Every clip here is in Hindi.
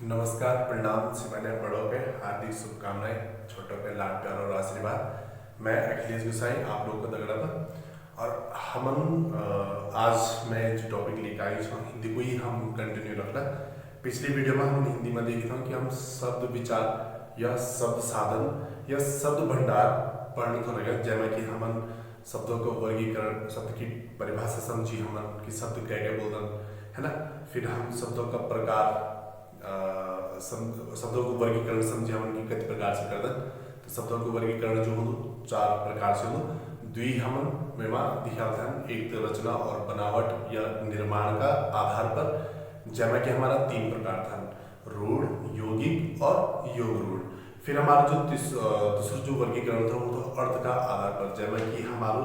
नमस्कार, प्रणाम सिमने बड़ों के हार्दिक शुभकामनाएं, छोटों के लाड प्यार और आशीर्वाद। मैं अखिलेश गुसाई आप लोगों को दगड़ा था और आज मैं जो टॉपिक लेकर आई हूँ हिंदी को ही हम कंटिन्यू रखना। पिछली वीडियो में हम हिंदी में देखा कि हम शब्द विचार या शब्द साधन या शब्द भंडार पढ़ने को लगे, जैमें कि हम शब्दों को वर्गीकरण, शब्द की परिभाषा समझी, हम कि शब्द क्या क्या बोलते है ना। फिर हम शब्दों का प्रकार, शब्दों को वर्गीकरण समझे हम कितने प्रकार से करते। तो शब्दों को वर्गीकरण जो हो चार प्रकार से हो। द्वि हम मेवा दिखाते हैं, एक तो रचना और बनावट या निर्माण का आधार पर, जैमें कि हमारा तीन प्रकार था, रूढ़, यौगिक और योग रूढ़। फिर हमारा जो दूसरा जो वर्गीकरण था वो तो अर्थ का आधार पर, जैमें कि हमारा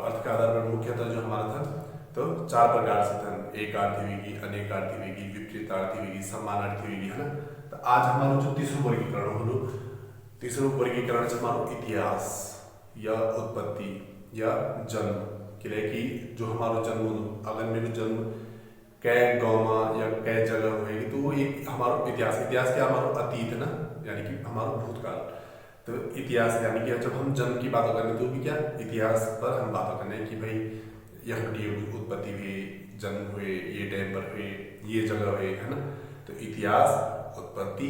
अर्थ का आधार पर मुख्यतः जो हमारा था तो चार प्रकार से था, एक अर्थी वेगी, अनेक अर्थी वेगी, विपरीत अर्थी वेगी, समान अर्थी वेगी, है ना। तो आज हमारा जो तीसरा वर्गीकरण हो, तीसरा वर्गीकरण से हमारा इतिहास या उत्पत्ति या जन्म के लिए कि जो हमारा जन्म, अगर मेरे जन्म कै गाँव में या कै जगह होगी तो वो एक हमारा इतिहास क्या हमारा अतीत है ना, यानी कि हमारा भूतकाल। तो इतिहास यानी कि जब हम जन्म की बात करें तो भी क्या इतिहास पर हम बात करने कि भाई यह उत्पत्ति हुई, जन्म हुए, ये टाइम पर हुए, ये जगह हुए, है ना। तो इतिहास, उत्पत्ति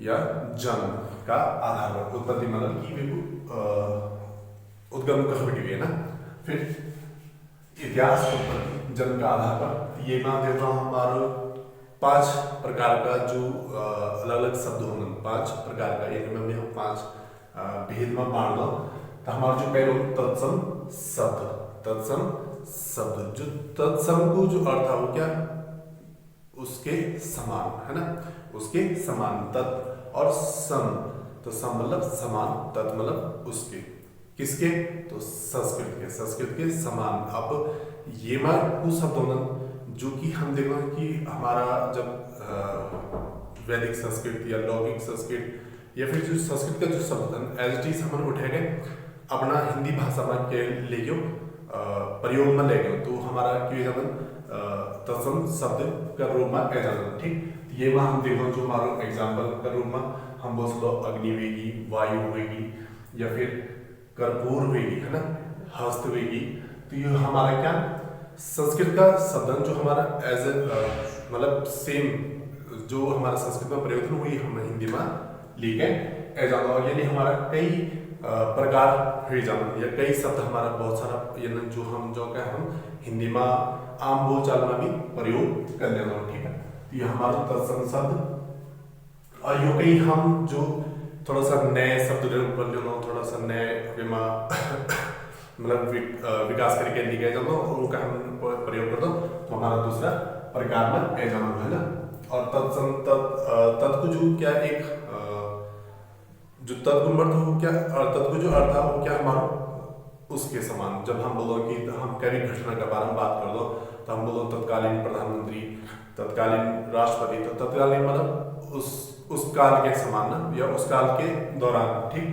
या जन्म का आधार पर, उत्पत्ति मतलब कि उद्गम कहाँ हुई है ना। फिर इतिहास, उत्पत्ति, जन्म का आधार पर ये मान देता हूँ हमारे पांच प्रकार का जो अलग अलग शब्द होंगे, पांच प्रकार का, एक में हम पांच भेद में बांट दो। तो हमारा जो पहले तत्सम शब्द, तत्सम शब्द, जो तत्सम को जो अर्थ है वो क्या उसके समान, है ना, उसके समान। तत् और सम, तो सम मतलब समान, तत् मतलब उसके, किसके, तो संस्कृत के समान। अब ये मार वो शब्द होना जो कि हम देखो कि हमारा जब वैदिक संस्कृत या लौकिक संस्कृत या फिर जो संस्कृत का जो शब्द है एज इट इज हम उठे गए अपना हिंदी भाषा में के ले गयो, प्रयोग में ले गए, तो हमारा क्यों तत्सम शब्द का रूप में कह जाता है। ठीक, ये वहाँ हम देखो जो हमारा एग्जाम्पल का रूप में हम बोल सकते अग्नि वेगी, वायु वेगी या फिर कर्पूर वेगी, है ना, हस्त वेगी। तो ये हमारा क्या संस्कृत का शब्द जो हमारा एज ए मतलब सेम जो हमारा संस्कृत में प्रयोग है वही हम हिंदी में लेके ए जाता है। यानी हमारा कई प्रकार हो जाना या कई शब्द हमारा बहुत सारा यानी जो हम हिंदी में आम बोलचाल में भी प्रयोग कर लेना। ठीक है, तो ये हमारा तत्सम शब्द। और यो कई हम जो थोड़ा सा नए शब्द बन लेना, थोड़ा सा नए मतलब विकास करके लिखे जाना उनका हम प्रयोग कर दो, तो हमारा दूसरा प्रकार में ए जाना है ना। और तत्सम तत् को जो क्या एक जो तत्कुंभर हो क्या तत्व जो अर्थ है वो क्या हमारा उसके समान। जब हम बोलो कि हम कभी घटना के बारे में बात कर दो तो हम बोलो तत्कालीन प्रधानमंत्री, तत्कालीन राष्ट्रपति, तो तत्कालीन मतलब उस काल के समान ना या उस काल के दौरान। ठीक,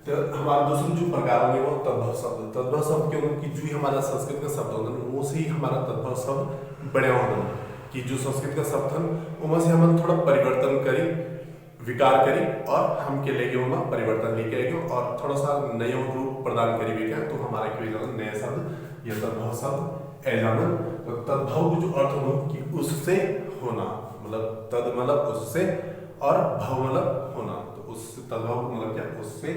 तो हमारा दूसरा जो प्रकार होंगे वो तद्भव शब्द। तद्भव शब्द क्यों कि जो हमारा संस्कृत का शब्द होता है वो से ही हमारा तद्भव शब्द बड़े होते हैं कि जो संस्कृत का शब्द है उनमें से हम थोड़ा परिवर्तन करें, विकार करें और हम के लेके उनमें परिवर्तन लेके आएंगे और थोड़ा सा नया रूप प्रदान करेंगे क्या, तो हमारे क्यों नए शब्द या तद्भव शब्द एजाना। तो तद्भव जो अर्थ हो कि उससे होना, मतलब तद मतलब उससे और भव मतलब होना, तो उससे तद्भव मतलब क्या उससे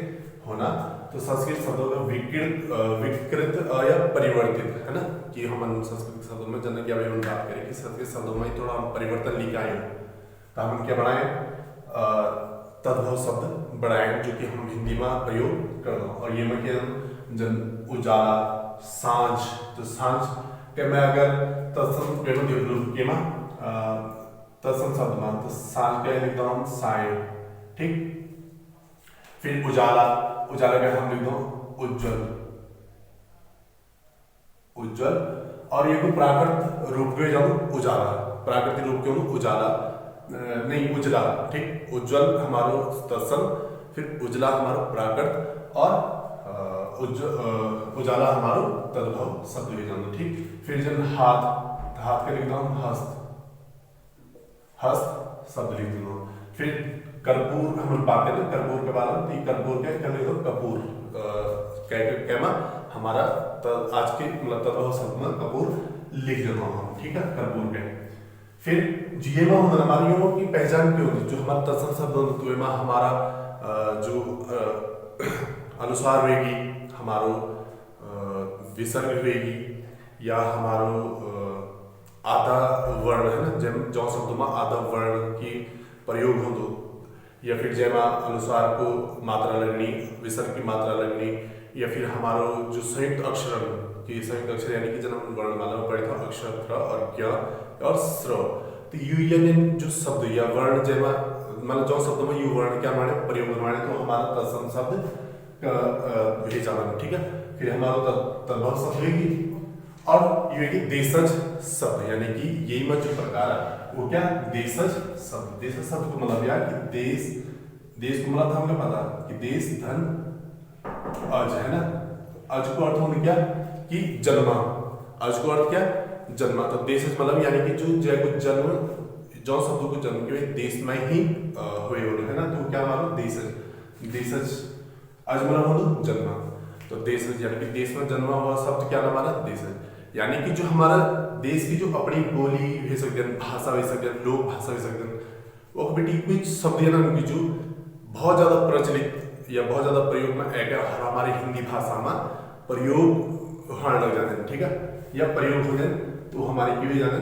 होना। तो संस्कृत शब्दों का विकृत या परिवर्तित, है ना, कि हम संस्कृत शब्दों में जन की अभी हम बात करें कि संस्कृत शब्दों में थोड़ा हम परिवर्तन लेके आए, तो हम क्या बनाए तद्भव शब्द बढ़ाएं जो कि हम हिंदी में प्रयोग कर दो। और ये में क्या जन उजाला, सांझ, तो सांझ के मैं अगर तत्सम के में तत्सम शब्द में तो सांझ के लिखता हूँ साय। ठीक, फिर उजाला, उजाला का हम लिख दो उज्जवल, उज्जवल। और ये को प्राकृत रूप के जाऊँ उजाला, प्राकृतिक रूप क्यों उजाला नहीं उजला। ठीक, उज्जवल हमारो तत्सम, फिर उजला हमारो प्राकृत और उजाला हमारो तद्भव शब्द ले जाना। ठीक, फिर जब हाथ, हाथ के लिखता हूँ हस्त, हस्त शब्द लिख दो। फिर कर्पूर हम बात करें कर्पूर के बारे में, तो कर्पूर क्या लिख दो कपूर, कैमा हमारा आज के मतलब तत्व शब्द में कपूर लिख देता हूँ हम, ठीक है कर्पूर के। फिर ये हमारी की पहचान क्यों होती, जो हमारा तत्सम शब्द होते हैं हमारा जो अनुसार होगी, हमारो विसर्ग होगी, या हमारो आधा वर्ण है ना, जब जो शब्दों में आधा वर्ण की प्रयोग हो दो, या फिर जैमा अनुसार को मात्रा लगनी, विसर्ग की मात्रा लगनी, या फिर हमारो जो संयुक्त अक्षर की संयुक्त अक्षर यानी कि जब हम वर्णमाला में पढ़े था अक्षर त्र और ज्ञ और स्र, तो यू यानी जो शब्द या वर्ण जैमा मतलब जो शब्दों में यू वर्ण क्या माने प्रयोग माने, तो हमारा तत्सम शब्द भेजा, ठीक है। फिर हमारा तद्भव शब्द होगी, और ये कि देशज शब्द यानी कि यही में जो प्रकार है वो क्या देशज शब्द। देशज शब्द को मतलब यार कि देश को मतलब हमको पता कि देश धन अज है ना, अज को अर्थ होने क्या कि जन्मा, अज को अर्थ क्या जन्मा, तो देशज मतलब यानी कि जो जय को जन्म जो शब्दों को जन्म के देश में ही हुए है ना, तो क्या मानो देशज अज मतलब हो जन्मा, तो देशज यानी कि देश में जन्मा हुआ शब्द क्या नाम है देशज। यानी कि जो हमारा देश की जो अपनी बोली हो सकती है, भाषा हो सकती है, लोक भाषा हो सकती है, वो बेटी कुछ शब्द है ना उनकी जो बहुत ज़्यादा प्रचलित या बहुत ज़्यादा प्रयोग में है हमारे हिंदी भाषा में प्रयोग होने लग जाते हैं, ठीक है, या प्रयोग हो जाए तो हमारे क्यों जाने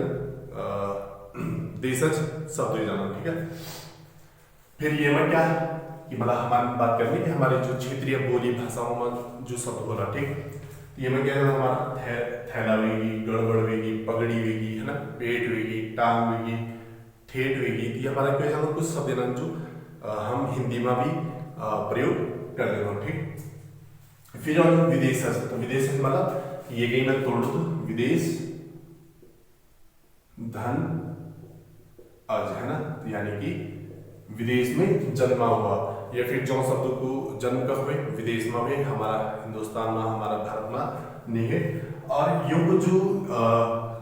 देशज शब्द हो जाना, ठीक है। फिर ये में क्या कि मतलब हमारी बात करनी कि हमारे जो क्षेत्रीय बोली भाषाओं में जो शब्द बोला, ठीक, ये में क्या है हमारा थैला वेगी, गड़बड़ वेगी, पगड़ी वेगी है ना, पेट वेगी, टांग वेगी, ठेठ वेगी, ये हमारा क्या है कुछ शब्द है जो हम हिंदी में भी प्रयोग कर देते हैं, ठीक। फिर और विदेशज, तो विदेशज मतलब ये कहीं मैं तोड़ दो, विदेश धन अज है ना, यानी कि विदेश में जन्मा हुआ, या फिर जो शब्द को जन्म कब हुए विदेश में हुए, हमारा हिंदुस्तान में हमारा भारत में नहीं है। और योग जो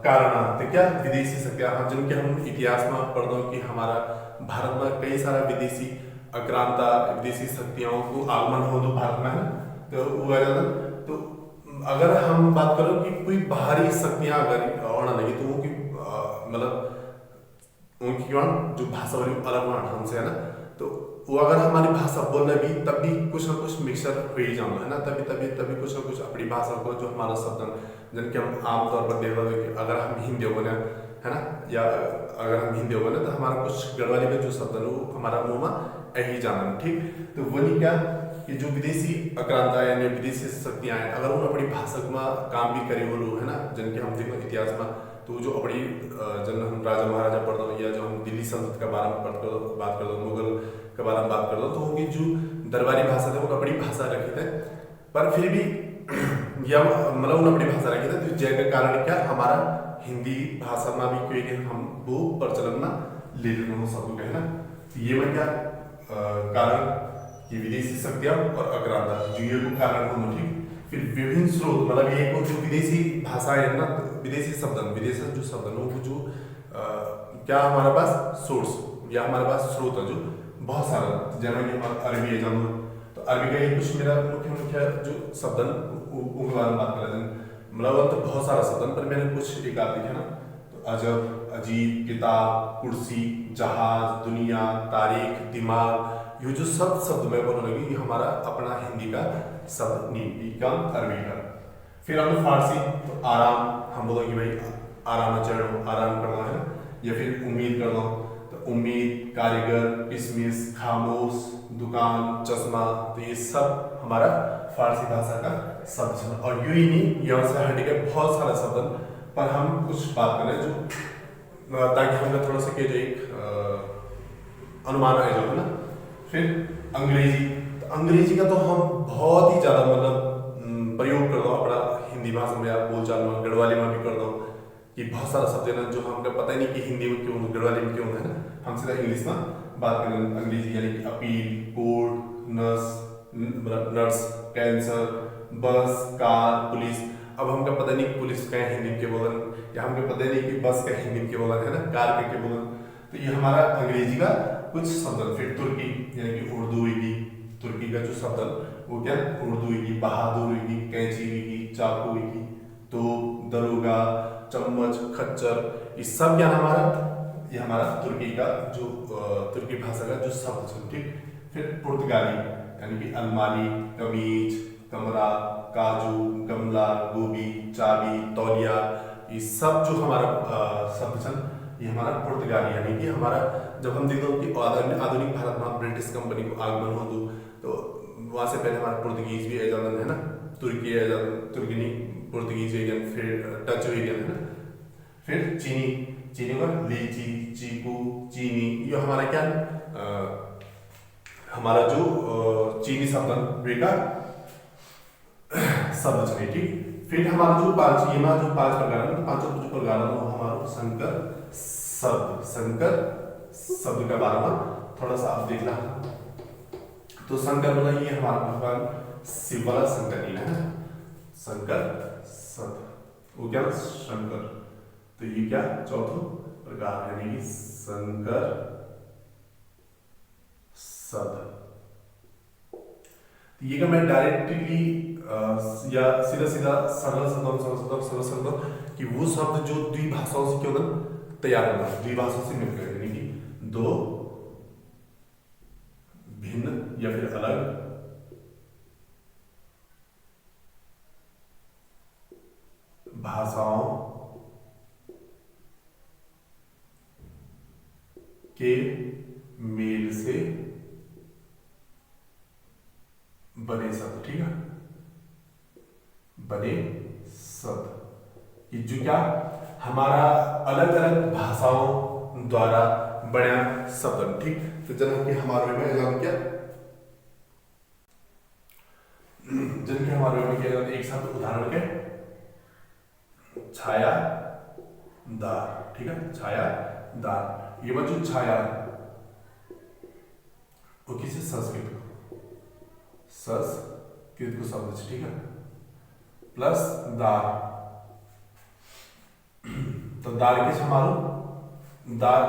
कारण तो क्या विदेशी शक्तियां जिनके हम इतिहास में पढ़ दो कि हमारा भारत में कई सारा विदेशी आक्रांता विदेशी शक्तियों को आगमन हो दो भारत में है, तो वो तो अगर हम बात करो कि कोई बाहरी शक्तियां अगर आना लगी तो वो मतलब उनकी जो भाषा वाली अलग हमसे है ना, तो वो अगर हमारी भाषा बोलने भी तब भी कुछ ना कुछ मिक्सर हो ही जाना है ना, तभी कुछ ना कुछ अपनी भाषा को जो हमारा शब्द जिनके हम आमतौर पर देखा कि अगर हम हिंदी बने है ना, या अगर हम हिंदी बने तो हमारा कुछ गढ़वाली में जो शब्द है वो हमारा मुँह में ही जाना, ठीक। तो वही क्या कि जो विदेशी आक्रांता यानी विदेशी शक्तियाँ हैं अगर उन अपनी भाषा में काम भी करे वो लोग है ना, जिनके हम देखो इतिहास में, तो जो अपनी जन हम राजा महाराजा पढ़ दो या जो हम दिल्ली सल्तनत के बारे में बात कर दो, मुगल के बारे में बात कर दो, तो उनकी जो दरबारी भाषा थे वो अपनी भाषा रखे थे, पर फिर भी या मतलब उन्होंने अपनी भाषा रखी थे, तो जय कारण क्या हमारा हिंदी भाषा में भी क्योंकि हम वो प्रचलन में ले लेते हैं शब्द है ना, ये में क्या कारण कि विदेशी शक्तियाँ और आक्रांता जो ये को कारण होना, ठीक। फिर विभिन्न स्रोत मतलब ये को जो विदेशी भाषा है ना, विदेशी शब्द विदेशी जो शब्द है वो जो क्या हमारे पास सोर्स या हमारे पास स्रोत है जो बहुत सारा, जैसे कि हमारा अरबी है जानवर, तो अरबी का ये कुछ मेरा मुख्य जो शब्द उनके बारे में बात कर रहे हैं, मतलब तो बहुत सारा शब्द पर मैंने कुछ एक आदि है ना, तो अजब, अजीब, किताब, कुर्सी, जहाज, दुनिया, तारीख, दिमाग, ये जो शब्द मैं बोलने लगी ये हमारा अपना हिंदी का शब्द नहीं, क्या अरबी का। फिर हम फारसी, तो आराम हम बोलोगे भाई आराम चढ़ो, आराम करना है, या फिर उम्मीद करना, तो उम्मीद, कारीगर, किशमिश, खामोश, दुकान, चश्मा, तो ये सब हमारा फारसी भाषा का शब्द है। और यूं ही नहीं यहाँ से हट के बहुत सारा शब्द पर हम कुछ बात करें जो ताकि हमें थोड़ा सा जो एक अनुमान है जो है ना। फिर अंग्रेजी, तो अंग्रेजी का तो हम बहुत ही ज़्यादा मतलब प्रयोग कर दो अपना हिंदी भाषा में या बोलचाल में गढ़वाली में भी कर दो कि बहुत सारा शब्द है ना जो हमको पता ही नहीं कि हिंदी में क्यों गढ़वाली में क्यों है ना, हम सीधा इंग्लिश में बात करें। अंग्रेजी यानी कि अपील, कोर्ट, नर्स, कैंसर, बस, कार, पुलिस। अब हमको पता नहीं पुलिस का हिंदी के बोलन या हमको पता नहीं कि बस का हिंदी के बोलन है ना, कार के बोलन, तो ये हमारा अंग्रेजी का कुछ शब्द। फिर तुर्की यानी कि उर्दू हुई, तुर्की का जो शब्द वो क्या, उर्दू हुई, बहादुर हुई, कैंची हुई, चाकू हुई, तो दरोगा, चम्मच, खच्चर, ये सब क्या हमारा, ये हमारा तुर्की का जो तुर्की भाषा का जो शब्द है। ठीक। फिर पुर्तगाली यानी कि अलमारी, कमीज, कमरा, काजू, गमला, गोभी, चाबी, तौलिया, ये सब जो हमारा शब्द है, ये हमारा पुर्तगाली यानी कि हमारा, जब हम देखते हो कि आधुनिक भारत में ब्रिटिश कंपनी को आगमन हो तो वहाँ से पहले हमारा पुर्तगीज भी एजाजन है ना, तुर्की एजाजन, तुर्की नहीं पुर्तगीज एजन, फिर डच एजन है ना। फिर चीनी का लीची, चीकू, चीनी, ये हमारा क्या हमारा जो चीनी शब्द का शब्द चले। ठीक। फिर हमारा जो पांच, ये जो पांच प्रकार है, तो पांचों जो प्रकार है वो हमारा संकर शब्द का बारे में थोड़ा सा आप देखना। तो शंकर मतलब ये हमारा भगवान शिव वाला शंकर जी है, शंकर शब्द वो क्या, शंकर। तो ये क्या चौथा प्रकार यानी कि शंकर शब्द। तो ये का मैं डायरेक्टली या सीधा सीधा सरल शब्दों कि वो शब्द जो द्विभाषाओं से क्यों ना तैयार होना, द्विभाषाओं से मिलकर, यानी कि दो भिन्न या फिर अलग भाषाओं के मेल से बने शब्द। ठीक है, बने शब्द ये जो क्या हमारा अलग अलग भाषाओं द्वारा बना शब्द। ठीक। तो जब कि हमारे में एग्जाम क्या, जिनके हमारे में क्या एक साथ उदाहरण के छाया दार। ठीक है, छाया दार, ये जो छाया वो किसी संस्कृत को शब्द है। ठीक है, प्लस दार, तो दार के हमारो दार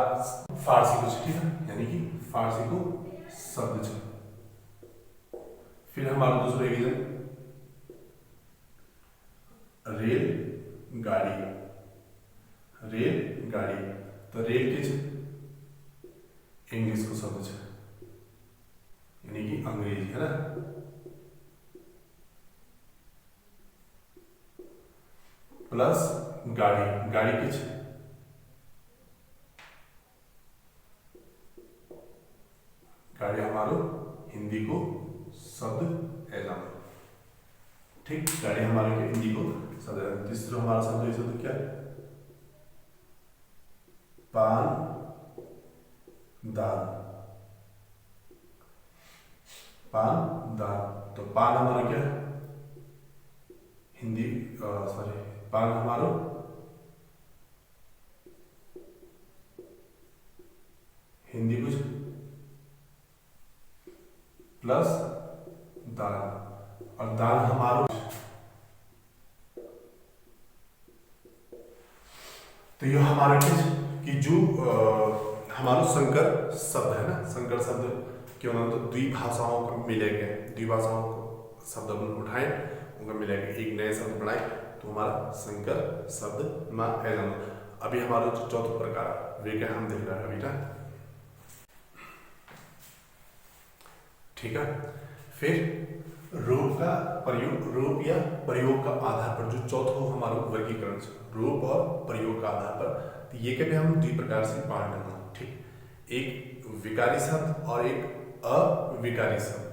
फारसी को। ठीक है, यानी कि फारसी को शब्द है। फिर हमारा दूसरा एग्जाम रेल गाड़ी, रेल गाड़ी, तो रेल के इंग्लिश को शब्द है यानी कि अंग्रेजी है ना। प्लस गाड़ी, गाड़ी के गाड़ी हमारो हिंदी को शब्द एग्जाम। ठीक, गाड़ी हमारे के हिंदी को शब्द है। तीसरा हमारा शब्द ऐसे तो क्या पान दान, पान दान, तो पान हमारा क्या हिंदी सॉरी पान हमारो हिंदी कुछ प्लस दान, और दान हमारो, तो ये हमारे कि जो हमारा संकर शब्द है ना, संकर शब्द क्यों ना, तो द्विभाषाओं को मिलेंगे, द्विभाषाओं को शब्द उठाए उनका मिलेगा, एक नए शब्द बनाए, तो हमारा संकर शब्द में एग्जाम। अभी हमारा जो चौथा प्रकार वे क्या हम देख रहे हैं अभी ना। ठीक है, फिर रूप का प्रयोग, रूप या प्रयोग का आधार पर जो चौथा हमारा वर्गीकरण है, रूप और प्रयोग का आधार पर, तो ये के भी हम दो प्रकार से बांट देंगे। ठीक, एक विकारी शब्द और एक अविकारी शब्द।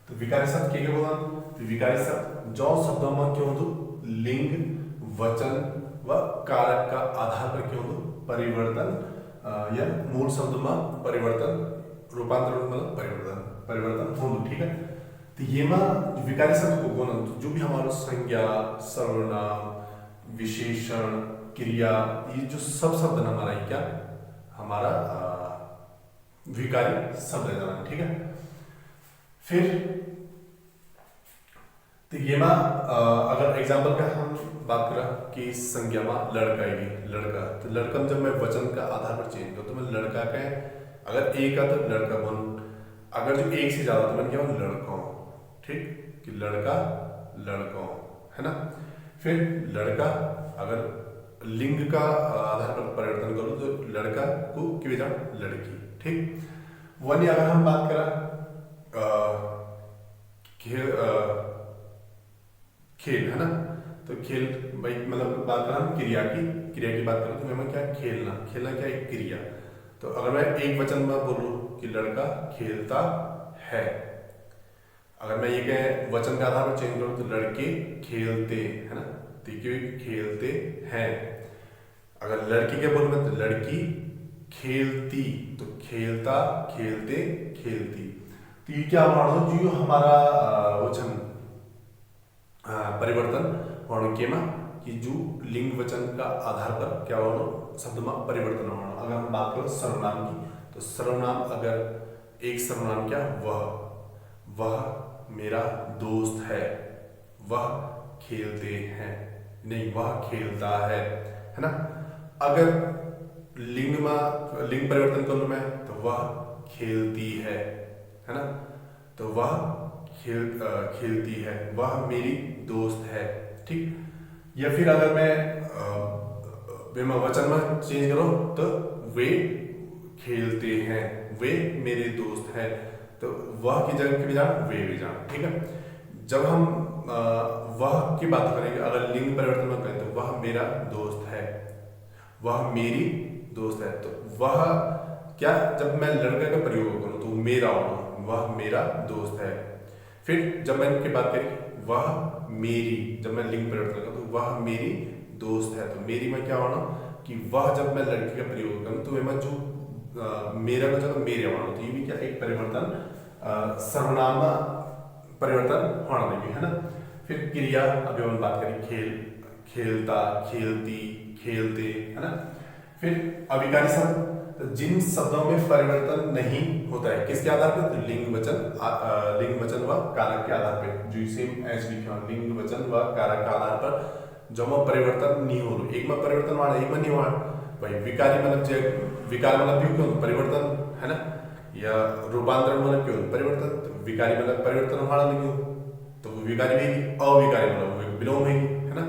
तो विकारी शब्द क्या बोला, तो विकारी शब्द जो शब्दों में क्यों दो लिंग, वचन व कारक का आधार पर क्यों दो परिवर्तन या मूल शब्द में परिवर्तन, रूपांतरण मतलब परिवर्तन हो। ठीक है, तो ये में विकारी शब्द को कौन, तो जो भी हमारा संज्ञा, सर्वनाम, विशेषण, क्रिया, ये जो सब शब्द हमारा क्या हमारा विकारी शब्द है। ठीक है, फिर तो ये माँ अगर एग्जाम्पल का हम बात करें कि संज्ञा माँ लड़का आएगी, लड़का, तो लड़का में जब मैं वचन का आधार पर चेंज करूँ तो मैं लड़का का अगर एक का तो लड़का बन, अगर जो एक से ज्यादा तो मैंने क्या लड़का, ठीक, कि लड़का लड़का, है ना। फिर लड़का अगर लिंग का आधार पर परिवर्तन करूँ तो लड़का को की वजह लड़की, ठीक। वही अगर हम बात करें खेल, है ना, तो खेल भाई मतलब बात करें हम क्रिया की बात करें तो हमें क्या खेलना, खेलना क्या एक क्रिया। तो अगर मैं एक वचन में बोलूँ कि लड़का खेलता है, अगर मैं ये कहें वचन के आधार पर चेंज करूँ तो लड़के खेलते, है ना, तो खेलते हैं। अगर लड़की के बोलूँ तो लड़की खेलती, तो खेलता खेलते खेलती। तो ये क्या मानो जो हमारा वचन परिवर्तन होने के में कि जो लिंग वचन का आधार पर क्या होना शब्द में परिवर्तन होना। अगर हम बात करें सर्वनाम की, तो सर्वनाम अगर एक सर्वनाम क्या वह मेरा दोस्त है, वह खेलते हैं, नहीं वह खेलता है ना। अगर लिंग में लिंग परिवर्तन करूं मैं तो वह खेलती है ना, तो वह खेलती है, वह मेरी दोस्त है, ठीक। या फिर अगर मैं वचन में चेंज करो तो वे खेलते हैं, वे मेरे दोस्त हैं, तो वह की जगह की बजाय वे भी जान, ठीक है। जब हम वह की बात करेंगे, अगर लिंग परिवर्तन में करें तो वह मेरा दोस्त है, वह मेरी दोस्त है, तो वह क्या जब मैं लड़का का प्रयोग करूं तो मेरा होना, वह मेरा दोस्त है। फिर जब मैं इनकी बात करी वह मेरी, जब मैं लिंग परिवर्तन करूं तो वह मेरी दोस्त है, तो मेरी में क्या होना कि वह जब मैं लड़की का प्रयोग करूं तो मैं जो मेरा का जगह मेरे होना, तो ये भी क्या एक परिवर्तन सर्वनाम परिवर्तन होना नहीं है ना। फिर क्रिया अभी हम बात करें खेल, खेलता, खेलती, खेलते, है ना। फिर अविकारी शब्द, तो जिन शब्दों में परिवर्तन नहीं होता है किसके आधार पर, तो लिंग वचन व कारक के आधार पर, जो सेम एज लिखा लिंग वचन व कारक के आधार पर जो में परिवर्तन नहीं हो रहा, एक में परिवर्तन वाला एक में नहीं हुआ भाई। विकारी मतलब विकार मतलब क्यों परिवर्तन, है ना, या रूपांतरण मतलब क्यों परिवर्तन, तो विकारी मतलब परिवर्तन वाला नहीं हो तो विकारी भी, अविकारी मतलब विलोम है, ना,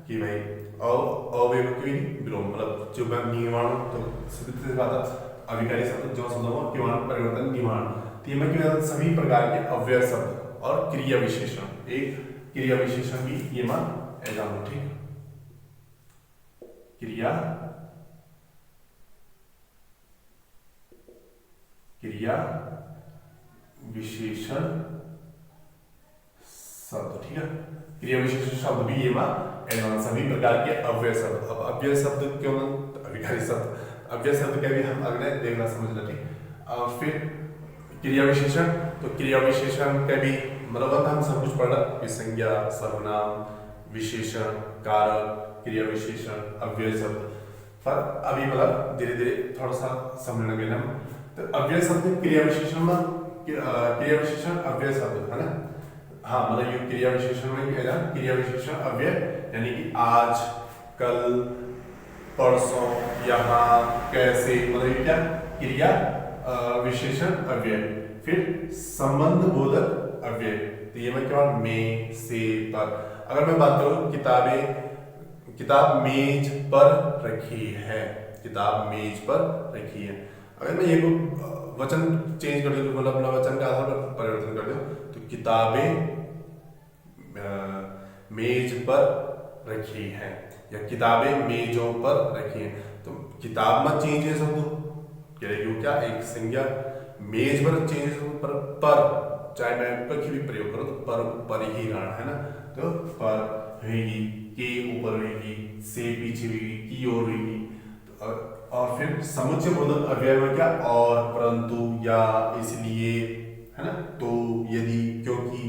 कि भाई अवयव की विलोम मतलब जो मैं निर्माण, तो सीधी बात है अविकारी शब्द जो शब्दों में केवल परिवर्तन निर्माण, तो ये में सभी प्रकार के अव्यय शब्द और क्रिया विशेषण, एक क्रिया विशेषण भी ये मान एग्जाम्पल, ठीक, क्रिया विशेषण शब्द, ठीक है। क्रिया विशेषण शब्द भी ये सभी प्रकार के अव्यय शब्द। अब अव्यय शब्द क्यों अविकारी शब्द, अव्यय शब्द का भी हम अगले देखना समझना, ठीक। फिर क्रिया विशेषण, तो क्रिया विशेषण का भी मतलब हम सब कुछ पढ़ रहा कि संज्ञा, सर्वनाम, विशेषण, कारक, क्रिया विशेषण, अव्यय शब्द, पर अभी मतलब धीरे धीरे थोड़ा सा समझने लगे हम। तो अव्यय शब्द क्रिया विशेषण में क्रिया विशेषण अव्यय शब्द, है ना। हाँ मतलब ये क्रिया विशेषण में क्या है, क्रिया विशेषण अव्यय यानी कि आज, कल, परसों, यहाँ, कैसे, मतलब ये क्या क्रिया विशेषण अव्यय। फिर संबंध बोधक अव्यय, तो ये मैं क्या में, से, पर। अगर मैं बात करूं किताब मेज पर रखी है, किताब मेज पर रखी है। अगर मैं ये वचन चेंज कर दूं मतलब अपना वचन का आधार पर परिवर्तन कर दूं तो किताबें मेज पर रखी है, या किताबें मेजों पर रखी हैं, तो किताब में चेंज है शब्द क्या एक संज्ञा, मेज पर चेंज है पर चाहे मैं पर की भी प्रयोग करूं तो पर ही रहना, है ना। तो पर रहेगी, के ऊपर रहेगी, से पीछे होगी, की ओर रहेगी। और फिर समुच्चय बोधक अव्यय में क्या और, परंतु, या, इसलिए, है ना, तो, यदि, क्योंकि।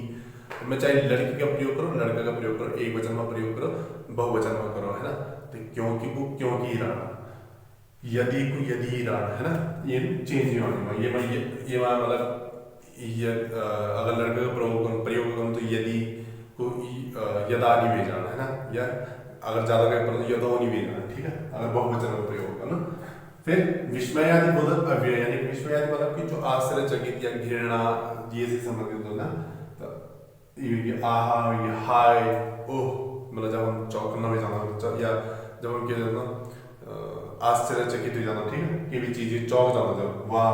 तो मैं चाहे लड़की का प्रयोग करो, लड़का का प्रयोग करो, एक वचन में प्रयोग करो, बहुवचन में करो, है ना। तो क्योंकि को क्योंकि रहना, यदि को यदि रहना, है ना, ये चेंज नहीं होने में ये मतलब ये अगर लड़के का प्रयोग करूँ तो यदि, को यदा निवेदन है ना, या अगर ज्यादा कहीं पर यदो निवेदन, ठीक है, अगर बहुवचन का प्रयोग होगा ना। फिर विस्मयादि बोधक अव्यय, यानी विस्मयादि मतलब कि जो आश्चर्यचकित या घृणा ये से संबंधित हो ना, तो ये आहा, ये हाय, ओह, मतलब जब हम चौंकना हो जाना, या जब हम क्या जाना आश्चर्यचकित हो जाना, ठीक है, कि भी चीजें चौंक जाना, जब वाह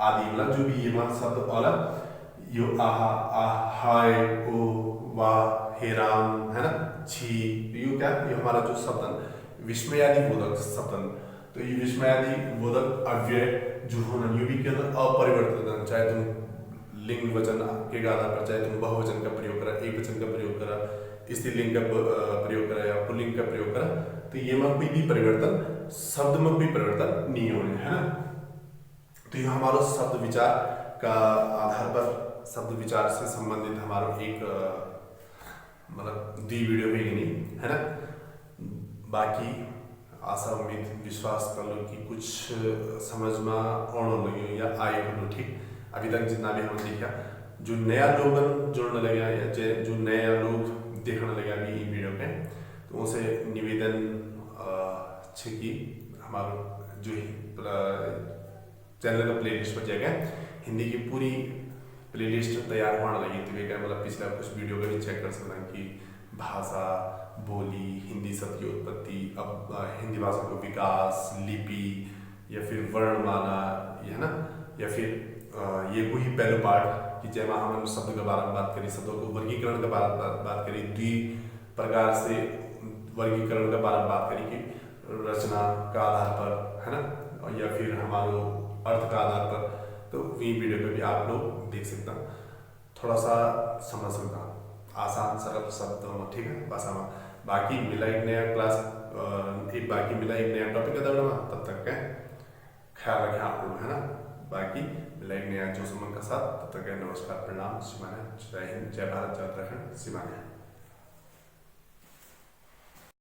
आदि, मतलब जो भी ये मान शब्द वाला यो आहा, हाय, ओ, वाह, हे राम, है ना, छी, यो क्या, ये हमारा जो शब्द विस्मयादि बोधक शब्द। तो ये विस्मयादि बोधक अव्यय जो होना, ये भी क्या अपरिवर्तित, चाहे तुम लिंग वचन के आधार पर, चाहे तुम बहुवचन का प्रयोग करा, एक वचन का प्रयोग करा, स्त्रीलिंग का प्रयोग करा, या पुल्लिंग का प्रयोग करा, तो ये में कोई भी परिवर्तन, शब्द में कोई परिवर्तन नहीं होने, है ना। तो ये हमारा शब्द विचार का आधार पर, शब्द विचार से संबंधित हमारा एक मतलब दी वीडियो में ही नहीं, है ना। बाकी आशा उम्मीद विश्वास कर लो कि कुछ समझ में आने लगे या आए हो, ठीक। अभी तक जितना भी हमने देखा, जो नया लोग जुड़ने लगे या जो नया लोग देखने लगे अभी वीडियो पे, तो उनसे निवेदन है कि हमारा जो चैनल का प्लेलिस्ट पर जाएगा, हिंदी की पूरी प्लेलिस्ट तैयार होने लगी, तो क्या मतलब पिछला कुछ वीडियो का भी चेक कर सकते हैं कि भाषा, बोली, हिंदी शब्द की उत्पत्ति, अब हिंदी भाषा का विकास, लिपि, या फिर वर्णमाला, है ना, या फिर ये वही पहले पार्ट कि जब हम शब्द के बारे में बात करें, शब्दों को वर्गीकरण के बारे में बात करें, द्वि प्रकार से वर्गीकरण के बारे में बात करें कि रचना का आधार पर, है ना, या फिर हमारे अर्थ का आधार पर, तो ये वीडियो पे भी आप लोग देख सकते हैं, थोड़ा सा समझ सकता हैं, आसान सरल शब्दों में, ठीक है, भाषा में। बाकी मिला एक नया क्लास, बाकी मिला एक नया टॉपिक का दौड़ में, तब तक का ख्याल रखें आप लोग, है ना। बाकी मिला एक नया जोश उमंग के साथ, तब तक नमस्कार, प्रणाम, सीमाना, जय हिंद, जय भारत, जय उत्तराखंड, सीमाना।